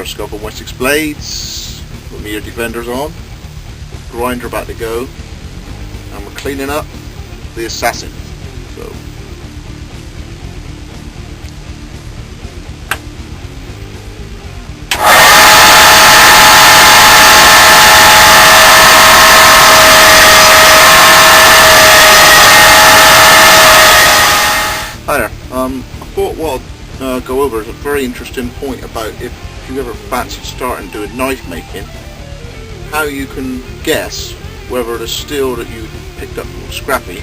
scope on Wessex blades, put my ear defenders on, grinder about to go, and we're cleaning up the assassin. So hi there. I thought what I'd go over is a very interesting point about if you ever fancy starting doing knife making, how you can guess whether the steel that you picked up from Scrappy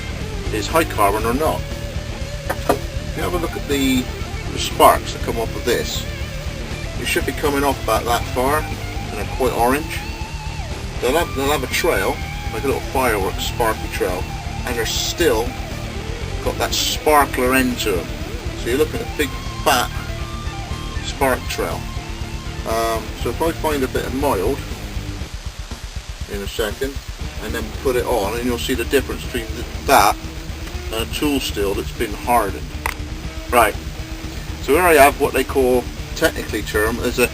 is high carbon or not. If you have a look at the sparks that come off of this, they should be coming off about that far, and they're quite orange. They'll have a trail, like a little fireworks sparkly trail, and they're still got that sparkler end to them. So you're looking at a big fat spark trail. So if I find a bit of mild in a second and then put it on, and you'll see the difference between that and a tool steel that's been hardened. Right, so here I have what they call, technically term, as a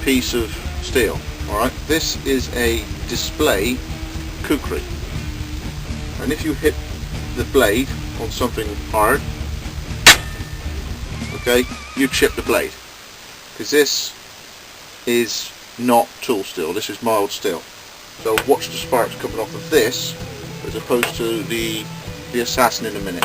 piece of steel. Alright, this is a display kukri, and if you hit the blade on something hard, okay, you chip the blade, because this is not tool steel, this is mild steel. So watch the sparks coming off of this as opposed to the assassin in a minute.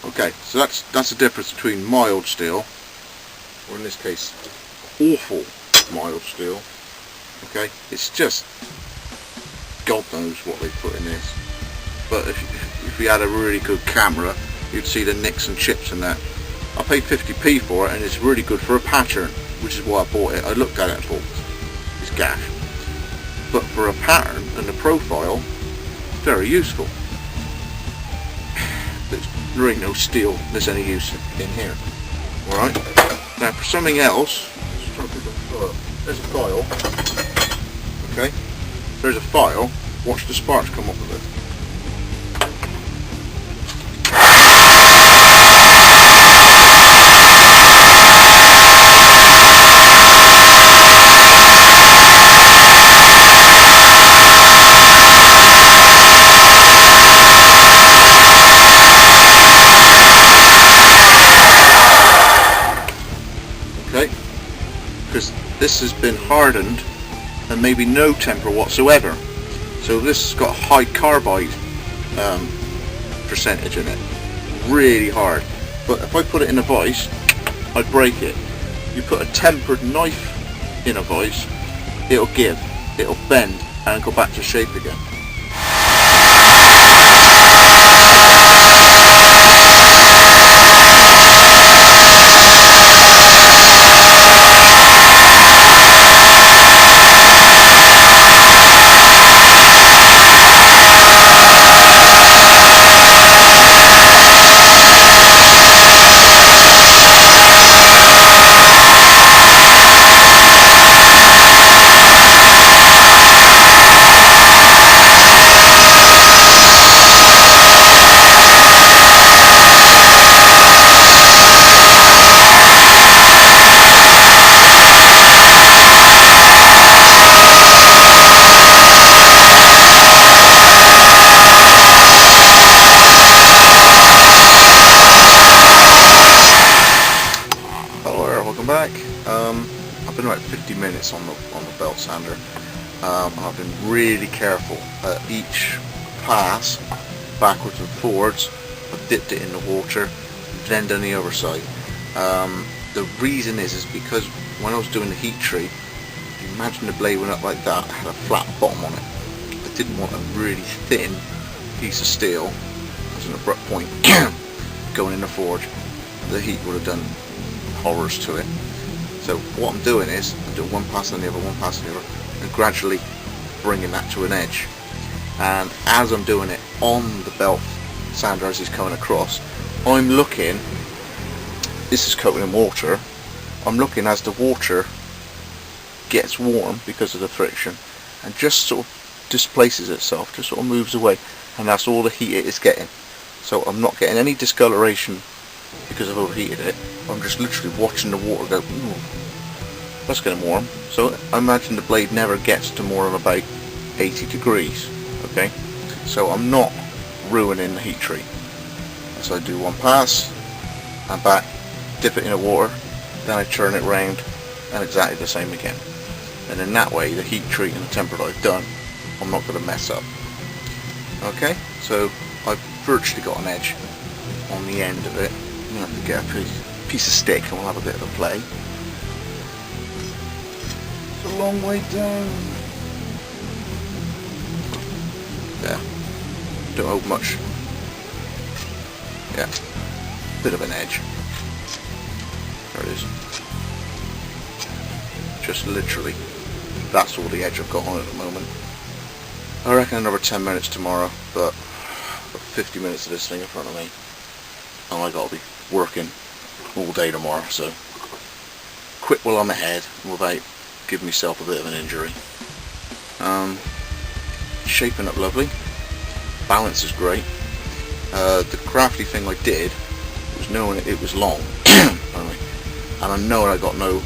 Okay, so that's the difference between mild steel, or in this case, awful mild steel. Okay, it's just God knows what they put in this. But if you had a really good camera, you'd see the nicks and chips in that. I paid 50p for it, and it's really good for a pattern, which is why I bought it. I looked at it and thought, it's gash. But for a pattern and the profile, very useful. There ain't no steel there's any use in here. Alright, now for something else, there's a file. Okay, there's a file. Watch the sparks come off of it. Because this has been hardened and maybe no temper whatsoever, so this has got high carbide percentage in it, really hard. But if I put it in a vise, I'd break it. You put a tempered knife in a vise, it'll give, it'll bend and go back to shape again. Back. I've been about 50 minutes on the belt sander. I've been really careful at each pass, backwards and forwards. I've dipped it in the water, then done the other side. The reason is because when I was doing the heat treat, imagine the blade went up like that, it had a flat bottom on it. I didn't want a really thin piece of steel as an abrupt point going in the forge. The heat would have done horrors to it. So what I'm doing is, I'm doing one pass on the other, one pass on the other, and gradually bringing that to an edge. And as I'm doing it on the belt sander as he's coming across, I'm looking, this is coated in water, I'm looking as the water gets warm because of the friction and just sort of displaces itself, just sort of moves away, and that's all the heat it is getting. So I'm not getting any discoloration because I've overheated it. I'm just literally watching the water go, ooh, that's getting warm. So I imagine the blade never gets to more than about 80 degrees. Okay, so I'm not ruining the heat treat. So I do one pass and back, dip it in the water, then I turn it round and exactly the same again. And in that way the heat treat and the temper that I've done, I'm not going to mess up. Okay, so I've virtually got an edge on the end of it. I'm going to have to get a piece of stick and we'll have a bit of a play. It's a long way down. There. Don't hold much. Yeah. Bit of an edge. There it is. Just literally. That's all the edge I've got on it at the moment. I reckon another 10 minutes tomorrow, but I've got 50 minutes of this thing in front of me. And I gotta be working all day tomorrow, so quit while I'm ahead without giving myself a bit of an injury. Shaping up lovely, balance is great. The crafty thing I did was knowing it was long, and I know I got no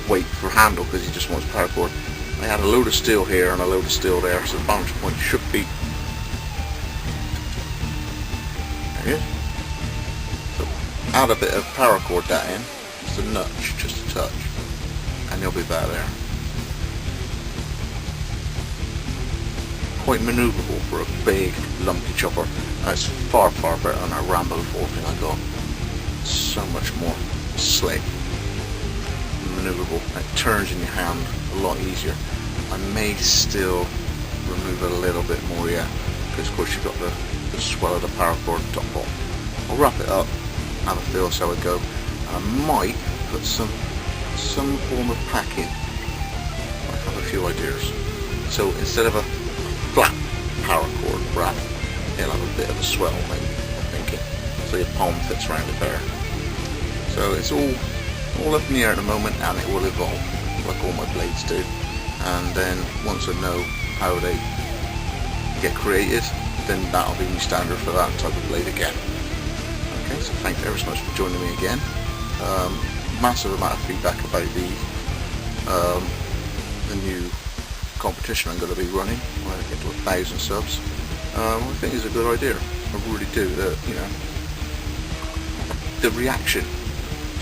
weight for handle because he just wants paracord. I had a load of steel here and a load of steel there, so the balance point should be, there it is. So add a bit of paracord that in, just a nudge, just a touch, and you'll be about there. Quite manoeuvrable for a big lumpy chopper. That's far better than our Rambo 4 thing I got. So much more slick, manoeuvrable. It turns in your hand a lot easier. I may still remove a little bit more yet, because of course you've got the swell of the paracord top bottom. I'll wrap it up, have a feel so it go, and I might put some form of packing. I have a few ideas. So instead of a flat paracord wrap, it'll have a bit of a swell maybe, I'm thinking, so your palm fits around it better. So it's all up in the air at the moment, and it will evolve like all my blades do. And then once I know how they get created, then that'll be my standard for that type of blade again. Okay, so thank you ever so much for joining me again. Massive amount of feedback about the new competition I'm going to be running when I get to 1,000 subs. I think it's a good idea. I really do. You know, the reaction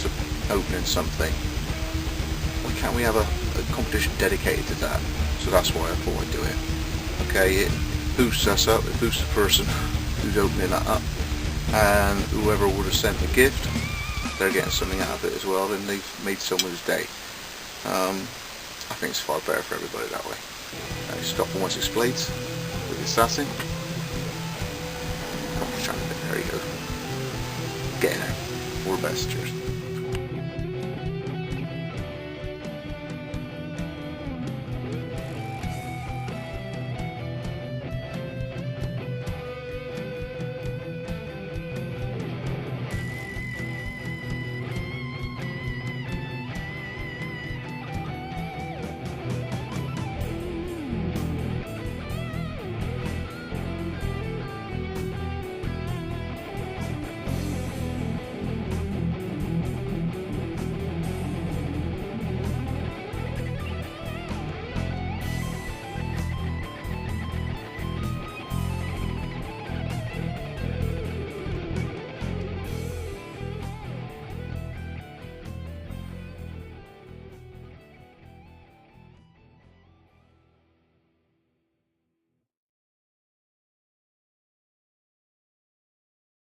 to opening something. Why can't we have a competition dedicated to that? So that's why I thought I'd do it. Okay, it boosts us up. It boosts the person who's opening that up, and whoever would have sent the gift, they're getting something out of it as well. Then they've made someone's day. I think it's far better for everybody that way. Stop on Wessex blades with the assassin. There you go. Getting out. All the best. Cheers.